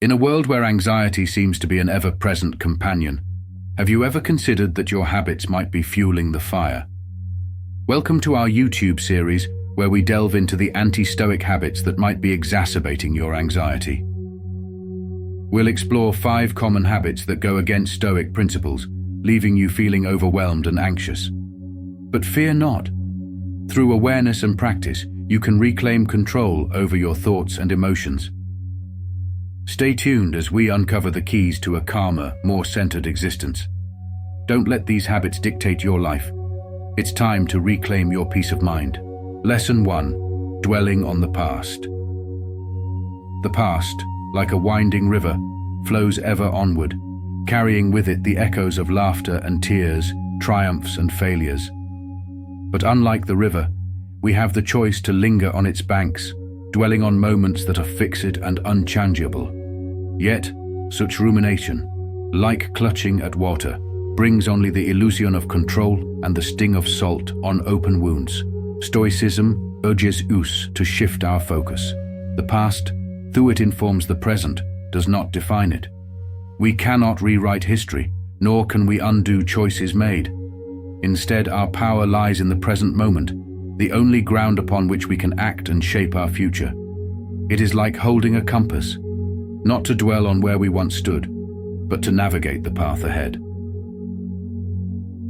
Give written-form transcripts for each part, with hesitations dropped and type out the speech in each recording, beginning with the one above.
In a world where anxiety seems to be an ever-present companion, have you ever considered that your habits might be fueling the fire? Welcome to our YouTube series where we delve into the anti-Stoic habits that might be exacerbating your anxiety. We'll explore 5 common habits that go against Stoic principles, leaving you feeling overwhelmed and anxious. But fear not. Through awareness and practice, you can reclaim control over your thoughts and emotions. Stay tuned as we uncover the keys to a calmer, more centered existence. Don't let these habits dictate your life. It's time to reclaim your peace of mind. Lesson 1. Dwelling on the past. The past, like a winding river, flows ever onward, carrying with it the echoes of laughter and tears, triumphs and failures. But unlike the river, we have the choice to linger on its banks, dwelling on moments that are fixed and unchangeable. Yet, such rumination, like clutching at water, brings only the illusion of control and the sting of salt on open wounds. Stoicism urges us to shift our focus. The past, though it informs the present, does not define it. We cannot rewrite history, nor can we undo choices made. Instead, our power lies in the present moment, the only ground upon which we can act and shape our future. It is like holding a compass, not to dwell on where we once stood, but to navigate the path ahead.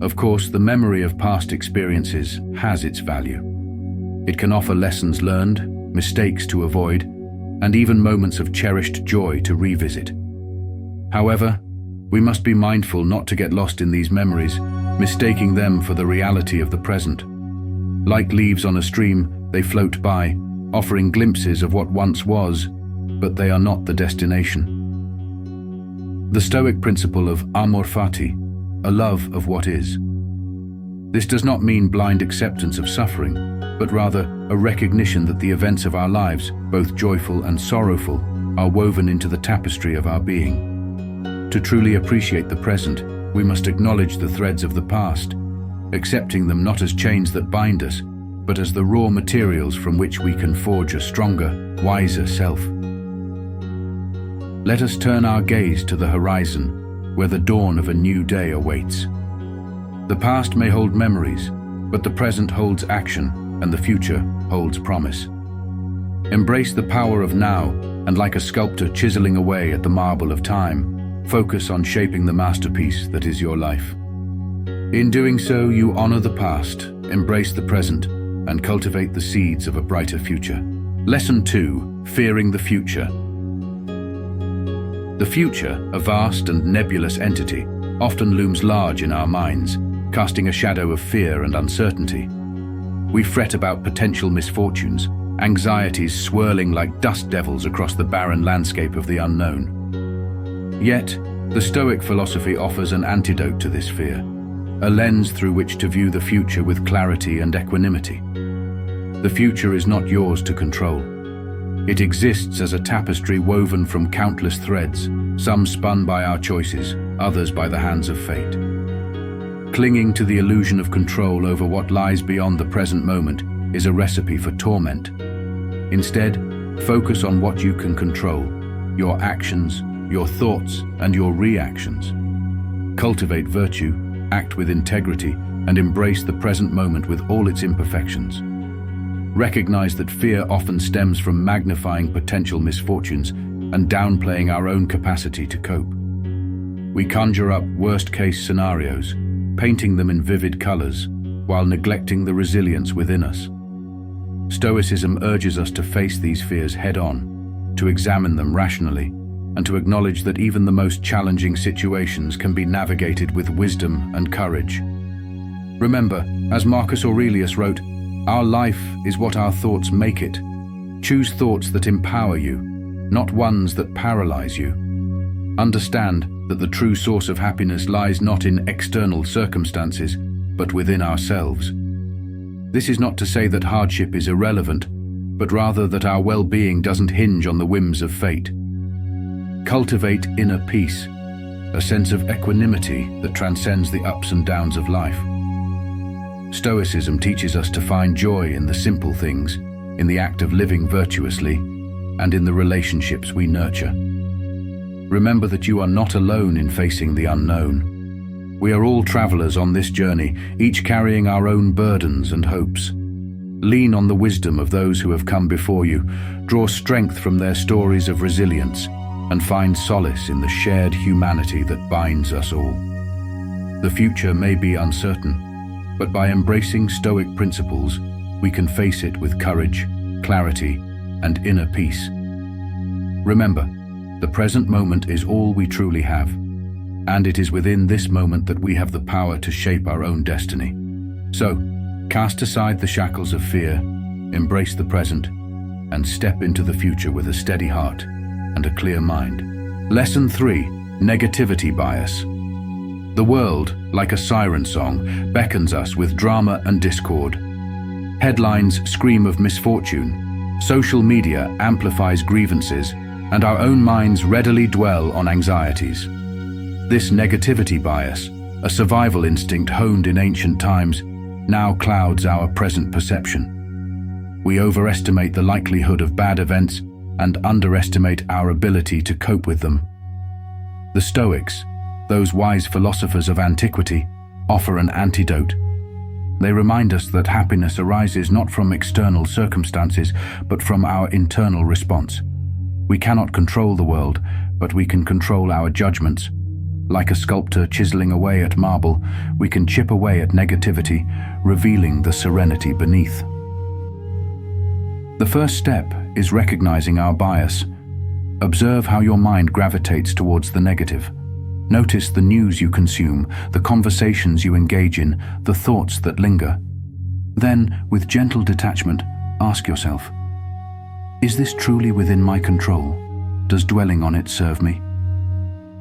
Of course, the memory of past experiences has its value. It can offer lessons learned, mistakes to avoid, and even moments of cherished joy to revisit. However, we must be mindful not to get lost in these memories, mistaking them for the reality of the present. Like leaves on a stream, they float by, offering glimpses of what once was, but they are not the destination. The Stoic principle of amor fati, a love of what is. This does not mean blind acceptance of suffering, but rather a recognition that the events of our lives, both joyful and sorrowful, are woven into the tapestry of our being. To truly appreciate the present, we must acknowledge the threads of the past, accepting them not as chains that bind us, but as the raw materials from which we can forge a stronger, wiser self. Let us turn our gaze to the horizon, where the dawn of a new day awaits. The past may hold memories, but the present holds action, and the future holds promise. Embrace the power of now, and like a sculptor chiseling away at the marble of time, focus on shaping the masterpiece that is your life. In doing so, you honor the past, embrace the present, and cultivate the seeds of a brighter future. Lesson 2. Fearing the future. The future, a vast and nebulous entity, often looms large in our minds, casting a shadow of fear and uncertainty. We fret about potential misfortunes, anxieties swirling like dust devils across the barren landscape of the unknown. Yet, the Stoic philosophy offers an antidote to this fear, a lens through which to view the future with clarity and equanimity. The future is not yours to control. It exists as a tapestry woven from countless threads, some spun by our choices, others by the hands of fate. Clinging to the illusion of control over what lies beyond the present moment is a recipe for torment. Instead, focus on what you can control, your actions, your thoughts, and your reactions. Cultivate virtue, act with integrity, and embrace the present moment with all its imperfections. Recognize that fear often stems from magnifying potential misfortunes and downplaying our own capacity to cope. We conjure up worst-case scenarios, painting them in vivid colors, while neglecting the resilience within us. Stoicism urges us to face these fears head-on, to examine them rationally, and to acknowledge that even the most challenging situations can be navigated with wisdom and courage. Remember, as Marcus Aurelius wrote, "Our life is what our thoughts make it." Choose thoughts that empower you, not ones that paralyze you. Understand that the true source of happiness lies not in external circumstances, but within ourselves. This is not to say that hardship is irrelevant, but rather that our well-being doesn't hinge on the whims of fate. Cultivate inner peace, a sense of equanimity that transcends the ups and downs of life. Stoicism teaches us to find joy in the simple things, in the act of living virtuously, and in the relationships we nurture. Remember that you are not alone in facing the unknown. We are all travelers on this journey, each carrying our own burdens and hopes. Lean on the wisdom of those who have come before you, draw strength from their stories of resilience, and find solace in the shared humanity that binds us all. The future may be uncertain, but by embracing Stoic principles, we can face it with courage, clarity, and inner peace. Remember, the present moment is all we truly have, and it is within this moment that we have the power to shape our own destiny. So, cast aside the shackles of fear, embrace the present, and step into the future with a steady heart and a clear mind. Lesson 3: Negativity bias. The world, like a siren song, beckons us with drama and discord. Headlines scream of misfortune, social media amplifies grievances, and our own minds readily dwell on anxieties. This negativity bias, a survival instinct honed in ancient times, now clouds our present perception. We overestimate the likelihood of bad events and underestimate our ability to cope with them. The Stoics, those wise philosophers of antiquity, offer an antidote. They remind us that happiness arises not from external circumstances, but from our internal response. We cannot control the world, but we can control our judgments. Like a sculptor chiseling away at marble, we can chip away at negativity, revealing the serenity beneath. The first step is recognizing our bias. Observe how your mind gravitates towards the negative. Notice the news you consume, the conversations you engage in, the thoughts that linger. Then, with gentle detachment, ask yourself, is this truly within my control? Does dwelling on it serve me?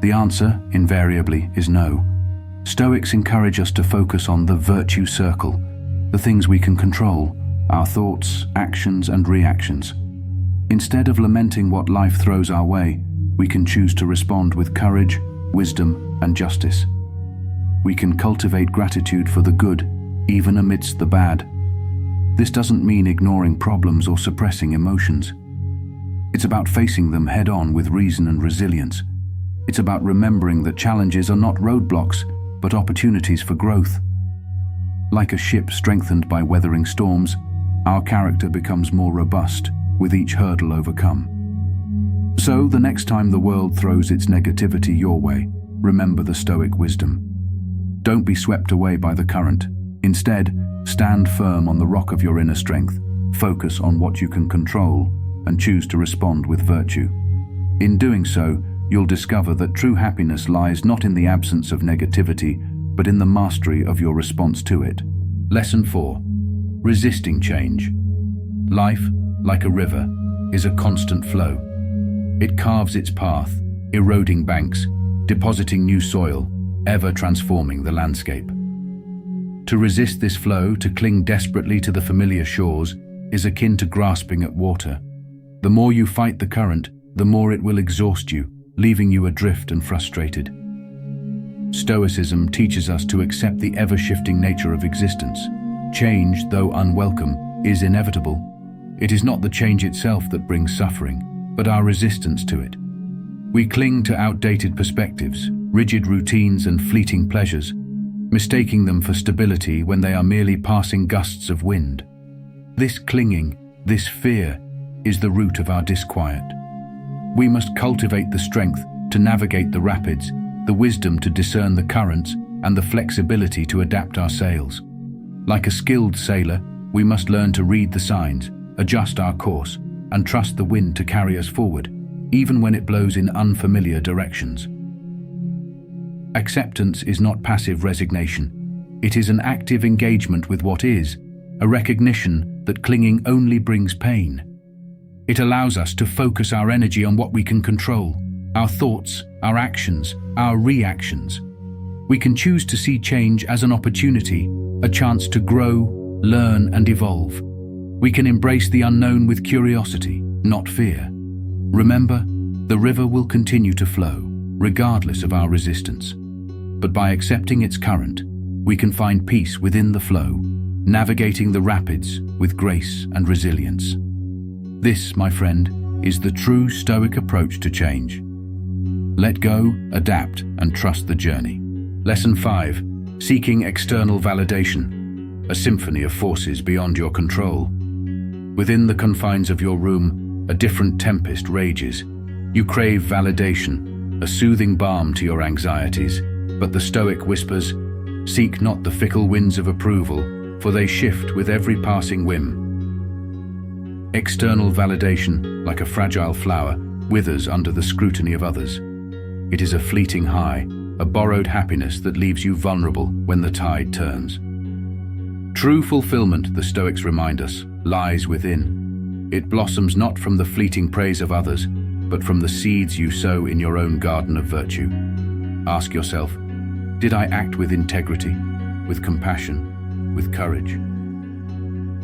The answer, invariably, is no. Stoics encourage us to focus on the virtue circle, the things we can control, our thoughts, actions, and reactions. Instead of lamenting what life throws our way, we can choose to respond with courage, wisdom, and justice. We can cultivate gratitude for the good, even amidst the bad. This doesn't mean ignoring problems or suppressing emotions. It's about facing them head-on with reason and resilience. It's about remembering that challenges are not roadblocks, but opportunities for growth. Like a ship strengthened by weathering storms, our character becomes more robust with each hurdle overcome. So, the next time the world throws its negativity your way, remember the Stoic wisdom. Don't be swept away by the current. Instead, stand firm on the rock of your inner strength, focus on what you can control, and choose to respond with virtue. In doing so, you'll discover that true happiness lies not in the absence of negativity, but in the mastery of your response to it. Lesson 4: Resisting change. Life, like a river, is a constant flow. It carves its path, eroding banks, depositing new soil, ever transforming the landscape. To resist this flow, to cling desperately to the familiar shores, is akin to grasping at water. The more you fight the current, the more it will exhaust you, leaving you adrift and frustrated. Stoicism teaches us to accept the ever-shifting nature of existence. Change, though unwelcome, is inevitable. It is not the change itself that brings suffering, but our resistance to it. We cling to outdated perspectives, rigid routines, and fleeting pleasures, mistaking them for stability when they are merely passing gusts of wind. This clinging, this fear, is the root of our disquiet. We must cultivate the strength to navigate the rapids, the wisdom to discern the currents, and the flexibility to adapt our sails. Like a skilled sailor, we must learn to read the signs, adjust our course, and trust the wind to carry us forward, even when it blows in unfamiliar directions. Acceptance is not passive resignation. It is an active engagement with what is, a recognition that clinging only brings pain. It allows us to focus our energy on what we can control, our thoughts, our actions, our reactions. We can choose to see change as an opportunity, a chance to grow, learn, and evolve. We can embrace the unknown with curiosity, not fear. Remember, the river will continue to flow, regardless of our resistance. But by accepting its current, we can find peace within the flow, navigating the rapids with grace and resilience. This, my friend, is the true Stoic approach to change. Let go, adapt, and trust the journey. Lesson 5. Seeking external validation, a symphony of forces beyond your control. Within the confines of your room, a different tempest rages. You crave validation, a soothing balm to your anxieties, but the Stoic whispers, seek not the fickle winds of approval, for they shift with every passing whim. External validation, like a fragile flower, withers under the scrutiny of others. It is a fleeting high, a borrowed happiness that leaves you vulnerable when the tide turns. True fulfillment, the Stoics remind us, lies within. It blossoms not from the fleeting praise of others, but from the seeds you sow in your own garden of virtue. Ask yourself, did I act with integrity, with compassion, with courage?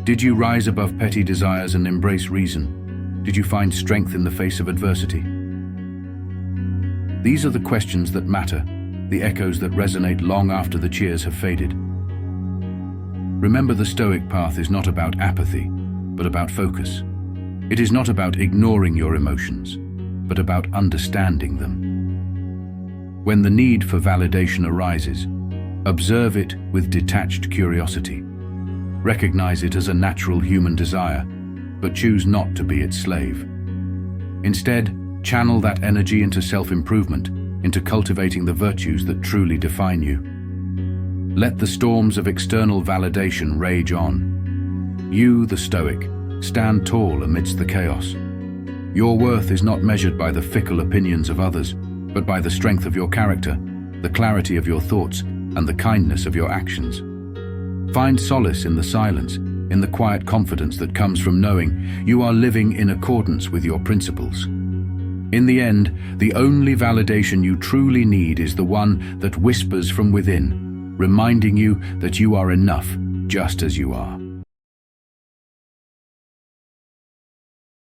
Did you rise above petty desires and embrace reason? Did you find strength in the face of adversity? These are the questions that matter, the echoes that resonate long after the cheers have faded. Remember, the Stoic path is not about apathy, but about focus. It is not about ignoring your emotions, but about understanding them. When the need for validation arises, observe it with detached curiosity. Recognize it as a natural human desire, but choose not to be its slave. Instead, channel that energy into self-improvement, into cultivating the virtues that truly define you. Let the storms of external validation rage on. You, the Stoic, stand tall amidst the chaos. Your worth is not measured by the fickle opinions of others, but by the strength of your character, the clarity of your thoughts, and the kindness of your actions. Find solace in the silence, in the quiet confidence that comes from knowing you are living in accordance with your principles. In the end, the only validation you truly need is the one that whispers from within, reminding you that you are enough just as you are.